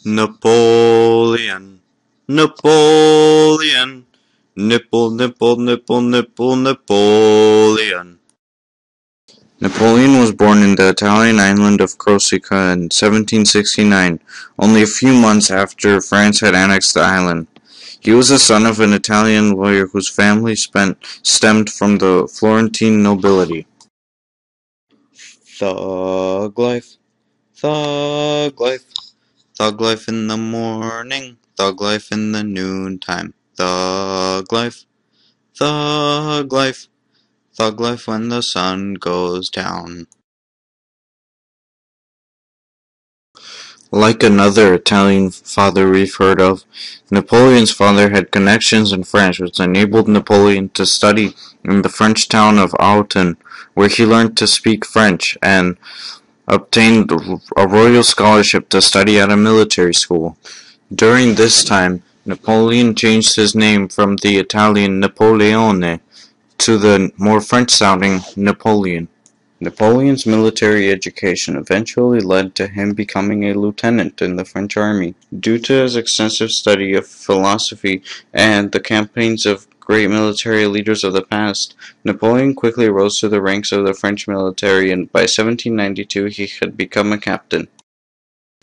Napoleon, Napoleon, nipple, nipple, nipple, nipple, Napoleon. Napoleon was born in the Italian island of Corsica in 1769, only a few months after France had annexed the island. He was the son of an Italian lawyer whose family stemmed from the Florentine nobility. Thug life, thug life. Thug life in the morning, thug life in the noontime. Thug life, thug life, thug life when the sun goes down. Like another Italian father we've heard of, Napoleon's father had connections in France which enabled Napoleon to study in the French town of Autun, where he learned to speak French and obtained a royal scholarship to study at a military school. During this time, Napoleon changed his name from the Italian Napoleone to the more French-sounding Napoleon. Napoleon's military education eventually led to him becoming a lieutenant in the French army. Due to his extensive study of philosophy and the campaigns of great military leaders of the past, Napoleon quickly rose to the ranks of the French military, and by 1792 he had become a captain.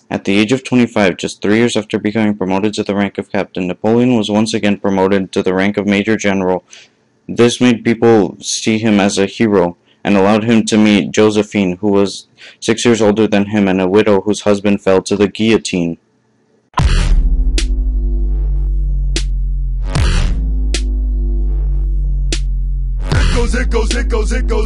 At the age of 25, just 3 years after becoming promoted to the rank of captain, Napoleon was once again promoted to the rank of major general. This made people see him as a hero, and allowed him to meet Josephine, who was 6 years older than him and a widow whose husband fell to the guillotine. It goes, guillotine!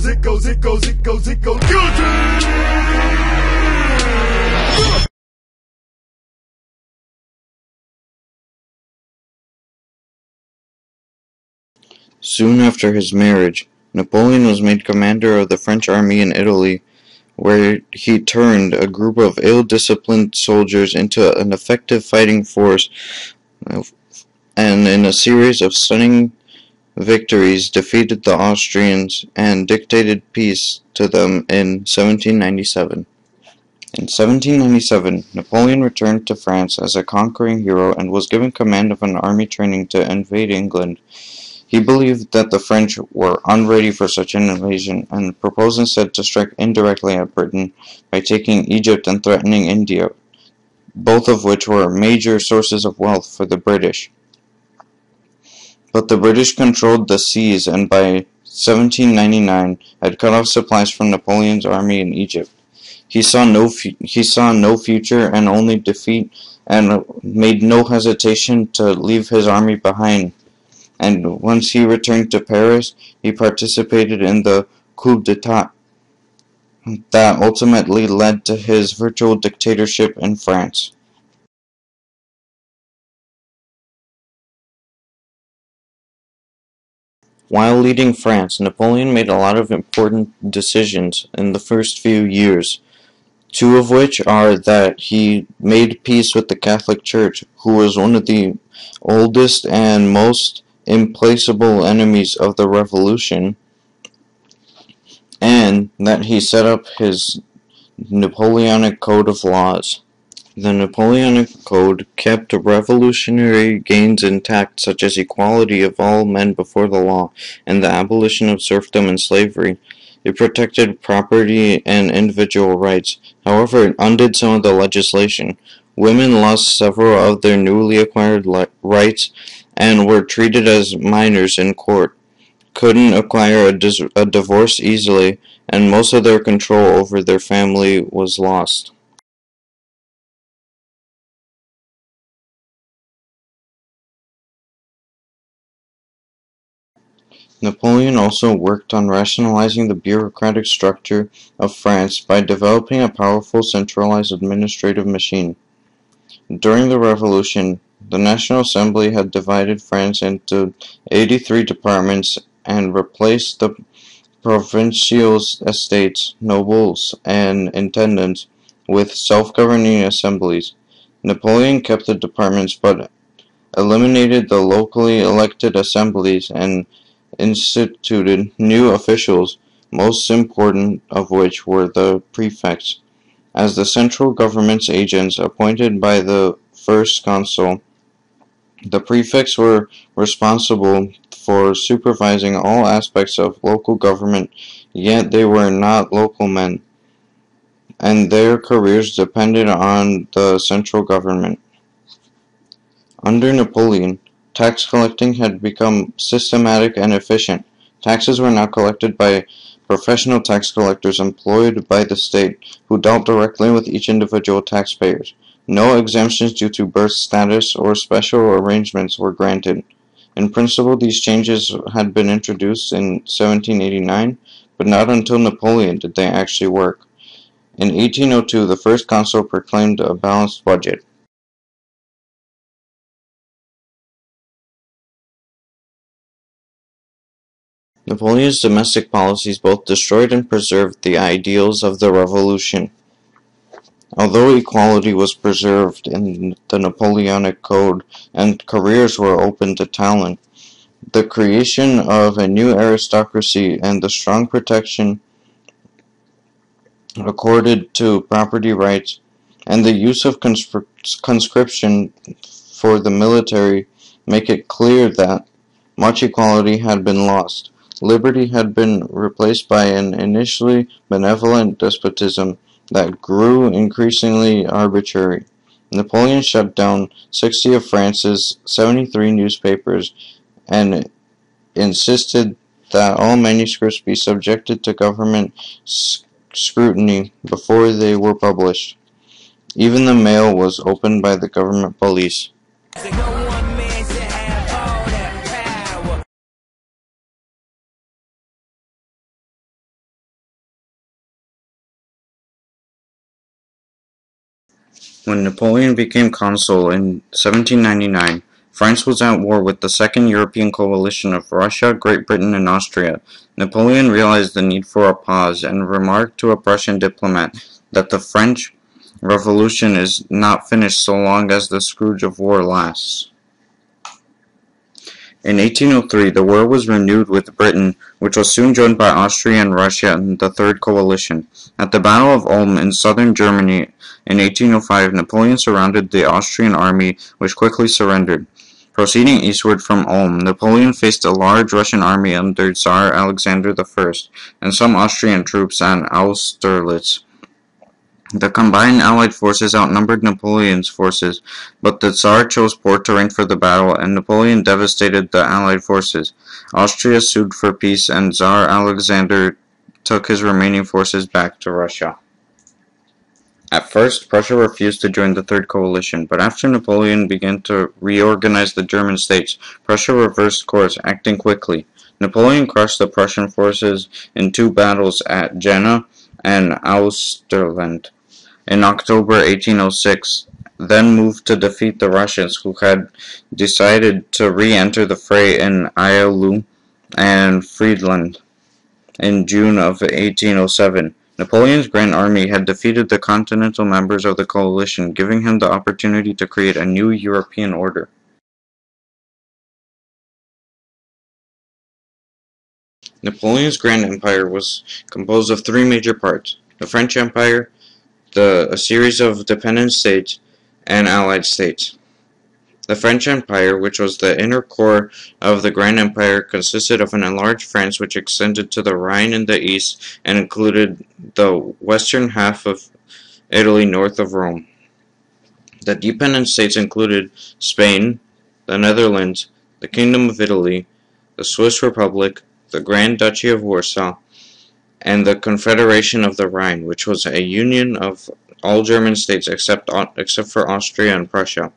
Soon after his marriage, Napoleon was made commander of the French army in Italy, where he turned a group of ill-disciplined soldiers into an effective fighting force, and in a series of stunning victories defeated the Austrians and dictated peace to them in 1797. In 1797, Napoleon returned to France as a conquering hero and was given command of an army training to invade England. He believed that the French were unready for such an invasion and proposed instead to strike indirectly at Britain by taking Egypt and threatening India, both of which were major sources of wealth for the British. But the British controlled the seas and by 1799 had cut off supplies from Napoleon's army in Egypt. He saw no future and only defeat, and made no hesitation to leave his army behind. And once he returned to Paris, he participated in the coup d'etat that ultimately led to his virtual dictatorship in France. While leading France, Napoleon made a lot of important decisions in the first few years, two of which are that he made peace with the Catholic Church, who was one of the oldest and most implacable enemies of the Revolution, and that he set up his Napoleonic Code of Laws. The Napoleonic Code kept revolutionary gains intact, such as equality of all men before the law and the abolition of serfdom and slavery. It protected property and individual rights. However, it undid some of the legislation. Women lost several of their newly acquired rights and were treated as minors in court, couldn't acquire a divorce easily, and most of their control over their family was lost. Napoleon also worked on rationalizing the bureaucratic structure of France by developing a powerful centralized administrative machine. During the Revolution, the National Assembly had divided France into 83 departments and replaced the provincial estates, nobles, and intendants with self-governing assemblies. Napoleon kept the departments but eliminated the locally elected assemblies and instituted new officials, most important of which were the prefects, as the central government's agents appointed by the first consul. The prefects were responsible for supervising all aspects of local government, yet they were not local men, and their careers depended on the central government. Under Napoleon, tax collecting had become systematic and efficient. Taxes were now collected by professional tax collectors employed by the state, who dealt directly with each individual taxpayer. No exemptions due to birth status or special arrangements were granted. In principle, these changes had been introduced in 1789, but not until Napoleon did they actually work. In 1802, the first consul proclaimed a balanced budget. Napoleon's domestic policies both destroyed and preserved the ideals of the Revolution. Although equality was preserved in the Napoleonic Code and careers were open to talent, the creation of a new aristocracy and the strong protection accorded to property rights and the use of conscription for the military make it clear that much equality had been lost. Liberty had been replaced by an initially benevolent despotism that grew increasingly arbitrary. Napoleon shut down 60 of France's 73 newspapers and insisted that all manuscripts be subjected to government scrutiny before they were published. Even the mail was opened by the government police. When Napoleon became consul in 1799, France was at war with the Second European coalition of Russia, Great Britain, and Austria. Napoleon realized the need for a pause and remarked to a Prussian diplomat that the French Revolution is not finished so long as the scourge of war lasts. In 1803, the war was renewed with Britain, which was soon joined by Austria and Russia in the Third Coalition. At the Battle of Ulm in southern Germany in 1805, Napoleon surrounded the Austrian army, which quickly surrendered. Proceeding eastward from Ulm, Napoleon faced a large Russian army under Tsar Alexander I and some Austrian troops at Austerlitz. The combined Allied forces outnumbered Napoleon's forces, but the Tsar chose poor terrain for the battle, and Napoleon devastated the Allied forces. Austria sued for peace, and Tsar Alexander took his remaining forces back to Russia. At first, Prussia refused to join the Third Coalition, but after Napoleon began to reorganize the German states, Prussia reversed course, acting quickly. Napoleon crushed the Prussian forces in two battles at Jena and Austerlitz in October 1806, then moved to defeat the Russians, who had decided to re-enter the fray in Eylau and Friedland in June of 1807. Napoleon's Grand Army had defeated the continental members of the coalition, giving him the opportunity to create a new European order. Napoleon's Grand Empire was composed of three major parts: the French Empire, a series of dependent states, and allied states. The French Empire, which was the inner core of the Grand Empire, consisted of an enlarged France which extended to the Rhine in the east and included the western half of Italy north of Rome. The dependent states included Spain, the Netherlands, the Kingdom of Italy, the Swiss Republic, the Grand Duchy of Warsaw, and the Confederation of the Rhine, which was a union of all German states except for Austria and Prussia.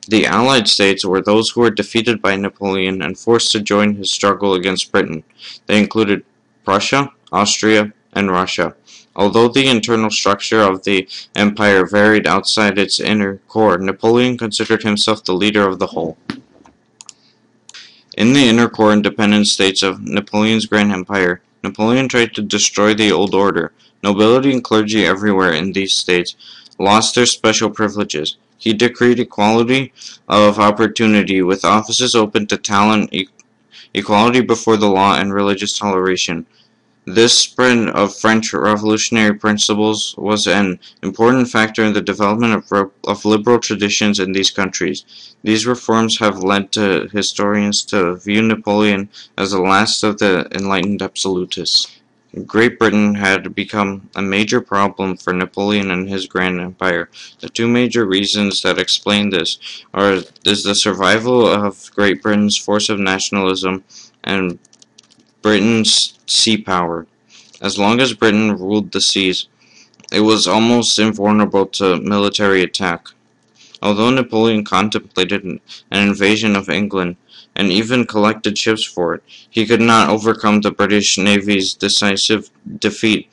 The Allied states were those who were defeated by Napoleon and forced to join his struggle against Britain. They included Prussia, Austria, and Russia. Although the internal structure of the empire varied outside its inner core, Napoleon considered himself the leader of the whole. In the inner core independent states of Napoleon's Grand Empire, Napoleon tried to destroy the old order. Nobility and clergy everywhere in these states lost their special privileges. He decreed equality of opportunity, with offices open to talent, equality before the law, and religious toleration. This spread of French revolutionary principles was an important factor in the development of liberal traditions in these countries. These reforms have led to historians to view Napoleon as the last of the enlightened absolutists. Great Britain had become a major problem for Napoleon and his Grand Empire. The two major reasons that explain this is the survival of Great Britain's force of nationalism and Britain's sea power. As long as Britain ruled the seas, it was almost invulnerable to military attack. Although Napoleon contemplated an invasion of England, and even collected ships for it, he could not overcome the British Navy's decisive defeat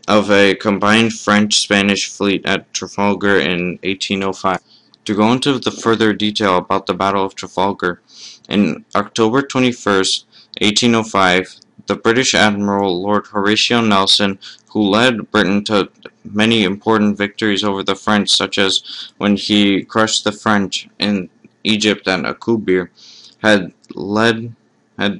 of a combined French-Spanish fleet at Trafalgar in 1805. To go into the further detail about the Battle of Trafalgar, in October 21st, 1805, the British Admiral Lord Horatio Nelson, who led Britain to many important victories over the French, such as when he crushed the French in Egypt and Akubir, had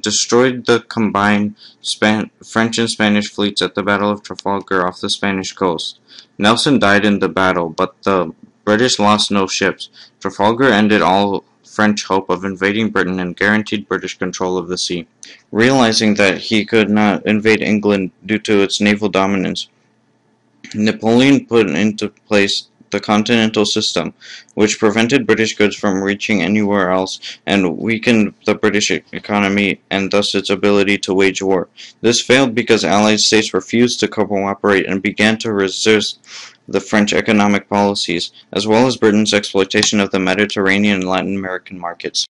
destroyed the combined French and Spanish fleets at the Battle of Trafalgar off the Spanish coast. Nelson died in the battle, but the British lost no ships. Trafalgar ended all French hope of invading Britain and guaranteed British control of the sea. Realizing that he could not invade England due to its naval dominance, Napoleon put into place the Continental System, which prevented British goods from reaching anywhere else and weakened the British economy and thus its ability to wage war. This failed because Allied states refused to cooperate and began to resist the French economic policies, as well as Britain's exploitation of the Mediterranean and Latin American markets.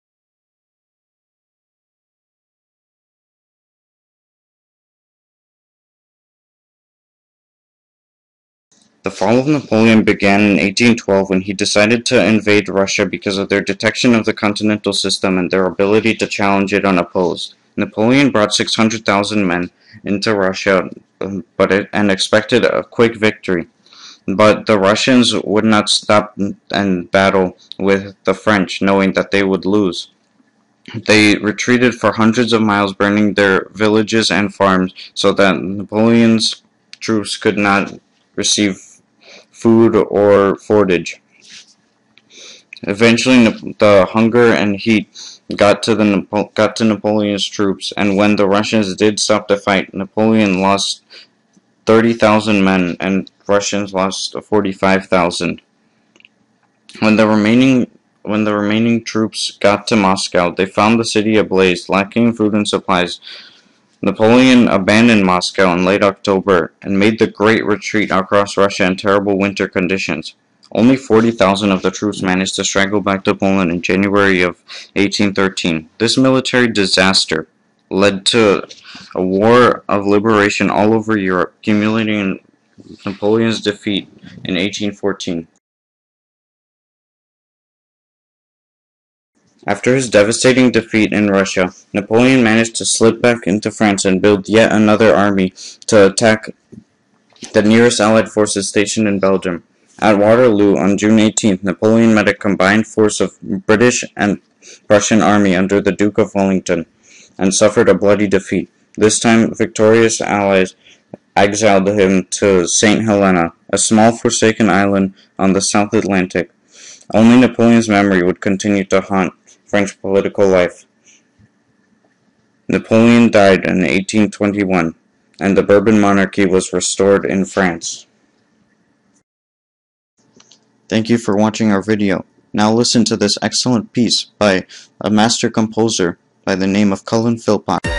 The fall of Napoleon began in 1812 when he decided to invade Russia because of their detection of the Continental System and their ability to challenge it unopposed. Napoleon brought 600,000 men into Russia and expected a quick victory. But the Russians would not stop and battle with the French, knowing that they would lose. They retreated for hundreds of miles, burning their villages and farms so that Napoleon's troops could not receive food or forage. Eventually, the hunger and heat got to Napoleon's troops, and when the Russians did stop the fight, Napoleon lost 30,000 men, and Russians lost 45,000. When the remaining troops got to Moscow, they found the city ablaze, lacking food and supplies. Napoleon abandoned Moscow in late October and made the Great Retreat across Russia in terrible winter conditions. Only 40,000 of the troops managed to straggle back to Poland in January of 1813. This military disaster led to a war of liberation all over Europe, culminating in Napoleon's defeat in 1814. After his devastating defeat in Russia, Napoleon managed to slip back into France and build yet another army to attack the nearest Allied forces stationed in Belgium. At Waterloo on June 18th, Napoleon met a combined force of British and Prussian army under the Duke of Wellington and suffered a bloody defeat. This time, victorious allies exiled him to St. Helena, a small forsaken island on the South Atlantic. Only Napoleon's memory would continue to haunt French political life. Napoleon died in 1821, and the Bourbon monarchy was restored in France. Thank you for watching our video. Now listen to this excellent piece by a master composer by the name of Cullen Philpott.